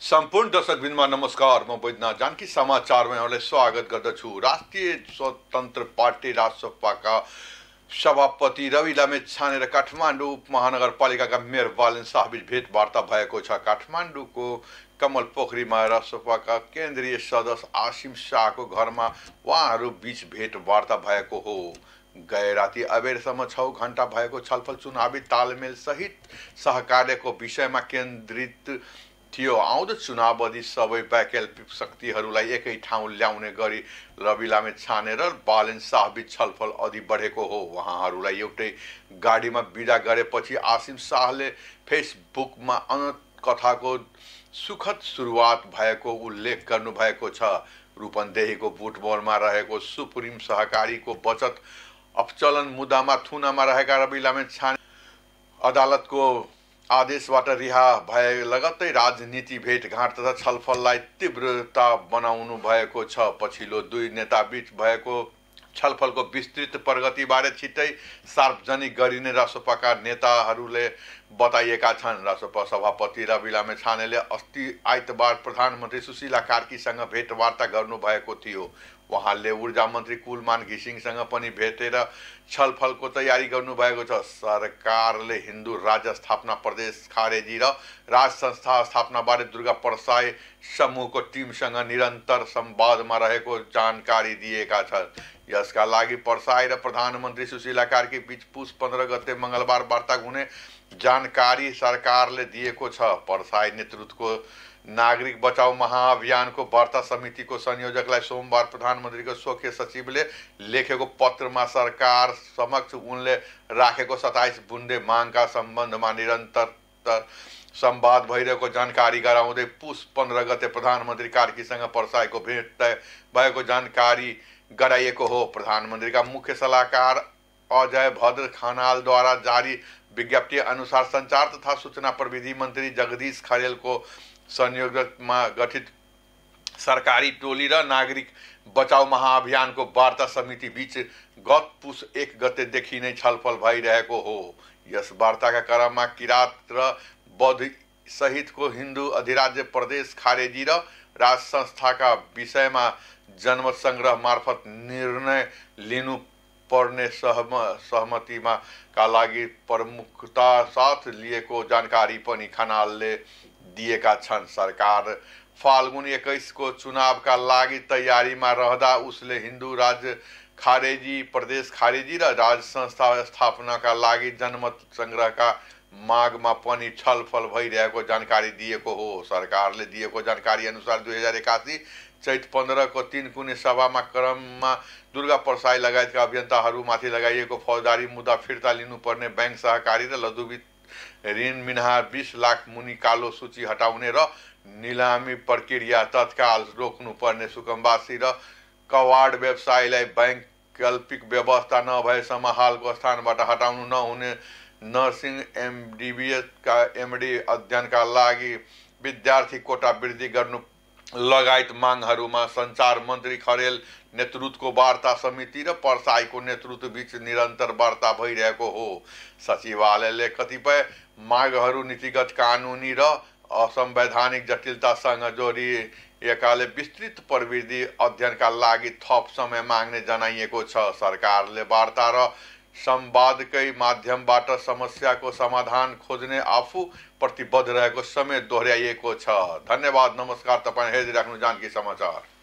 सम्पूर्ण दर्शकवृन्दमा नमस्कार। म बैद्यनाथ जानकी समाचारमा यहाँलाई स्वागत गर्दछु। राष्ट्रिय स्वतन्त्र पार्टी राजसपाका सभापति रवि लामेछाने र काठमाडौँ उपमहानगरपालिकाका मेयर बालेन शाहबीच भेटवार्ता भएको छ। काठमाडौँको कमल पोखरीमा राजसपाका केन्द्रीय सदस्य आसिम शाहको घरमा उहाँहरू बीच भेटवार्ता भएको हो। गए राति अबेरसम्म 6 घण्टा भएको छलफल चुनावी तालमेल सहित सहकार्यको विषयमा केन्द्रित थियो। आउँदो चुनावअघि सबै वैकल्पिक शक्तिहरूलाई एकै ठाउँ ल्याउने गरी रवि लामेछाने र बालेन शाहबीच छलफल अघि बढेको हो। उहाँहरूलाई एउटै गाडीमा बिदा गरेपछि आसिम शाहले फेसबुकमा अनन्त कथाको सुखद सुरुवात भएको उल्लेख गर्नुभएको छ। रूपन्देहीको बुटमोलमा रहेको सुप्रिम सहकारीको बचत अपचलन मुद्दामा थुनामा रहेका रवि लामेछाने अदालतको आदेशबाट रिहा भए लगत्तै राजनीति भेटघाट तथा छलफललाई तीव्रता बनाउनु भएको छ। पछिल्लो दुई नेताबीच भएको छलफलको विस्तृत प्रगतिबारे छिट्टै सार्वजनिक गरिने राजसपाका नेताहरूले बताएका छन्। राजसपा सभापति रवि लामेछानेले अस्ति आइतबार प्रधानमन्त्री सुशीला कार्कीसँग भेटवार्ता गर्नुभएको थियो। उहाँले ऊर्जा मन्त्री कुलमान घिसिङसँग पनि भेटेर छलफलको तयारी गर्नुभएको छ। सरकारले हिन्दू राज्य स्थापना, प्रदेश खारेजी र राज संस्था स्थापनाबारे दुर्गा परसाई समूहको टिमसँग निरन्तर संवादमा रहेको जानकारी दिएका छन्। यसका लागि परसाई र प्रधानमन्त्री सुशीला कार्की बीच पुस 15 गते मंगलबार वार्ता हुने जानकारी सरकारले दिएको छ। परसाई नेतृत्वको नागरिक बचाउ महाअभियानको वार्ता समितिको संयोजकलाई सोमबार प्रधानमन्त्रीको स्वकीय सचिवले लेखेको पत्रमा सरकार समक्ष उनले राखेको 27 बुन्दे मागका सम्बन्धमा निरन्तर संवाद भइरहेको जानकारी गराउँदै पुस 15 गते प्रधानमन्त्री कार्कीसँग परसाईको भेट तय भएको जानकारी गराइएको हो। प्रधानमन्त्रीका मुख्य सल्लाहकार अजय भद्र खनालद्वारा जारी विज्ञप्ति अनुसार संचार तथा सूचना प्रविधि मन्त्री जगदीश खरेलको संयोजकमा गठित सरकारी टोली र नागरिक बचाउ महाअभियानको वार्ता समिति बीच गत पुस 1 गतेदेखि नै छलफल भइरहेको हो। यस वार्ताका क्रममा किरात र बौद्ध सहितको हिन्दू अधिराज्य प्रदेश खारेजी र राज संस्थाका विषयमा जनमत संग्रह मार्फत निर्णय लिनु पर्ने सहमतिमा का लागि प्रमुखता साथ लिएको जानकारी पनि खनालले दिएका छन्। सरकार फाल्गुन 21 को चुनावका लागि तयारीमा रहँदा उसले हिन्दू राज्य खारेजी, प्रदेश खारेजी र राज संस्था स्थापनाका लागि जनमत संग्रहका मागमा पनि छलफल भइरहेको जानकारी दिएको हो। सरकारले दिएको जानकारी अनुसार 2081 चैत 15 को 3 कुने सभामा क्रममा दुर्गा परसाई लगायतका अभियन्ताहरूमाथि लगाइएको फौजदारी मुद्दा फिर्ता लिनुपर्ने, बैंक सहकारी र लघुवित्त ऋण मिनहा 20 लाख मुनि कालो सूची हटाउने र निलामी प्रक्रिया तत्काल रोक्नुपर्ने, सुकुम्बासी र कवाड व्यवसायीलाई वैकल्पिक व्यवस्था नभएसम्म हालको स्थानबाट हटाउनु नहुने, नर्सिङ एमडिबिएस का एमडी अध्ययनका लागि विद्यार्थी कोटा वृद्धि गर्नु लगायत मागहरूमा सञ्चार मन्त्री खरेल नेतृत्वको वार्ता समिति र परसाईको नेतृत्व बीच निरन्तर वार्ता भइरहेको हो। सचिवालयले कतिपय मागहरू नीतिगत, कानुनी र असंवैधानिक जटिलतासँग जोडिएकाले विस्तृत प्रविधि अध्ययनका लागि थप समय माग्ने जनाइएको छ। सरकारले वार्ता र संवादकै माध्यमबाट समस्याको समाधान खोज्ने आफू प्रतिबद्ध रहेको समेत दोहोर्याइएको छ। धन्यवाद, नमस्कार। तपाईं हेर्दै राख्नु जानकी समाचार।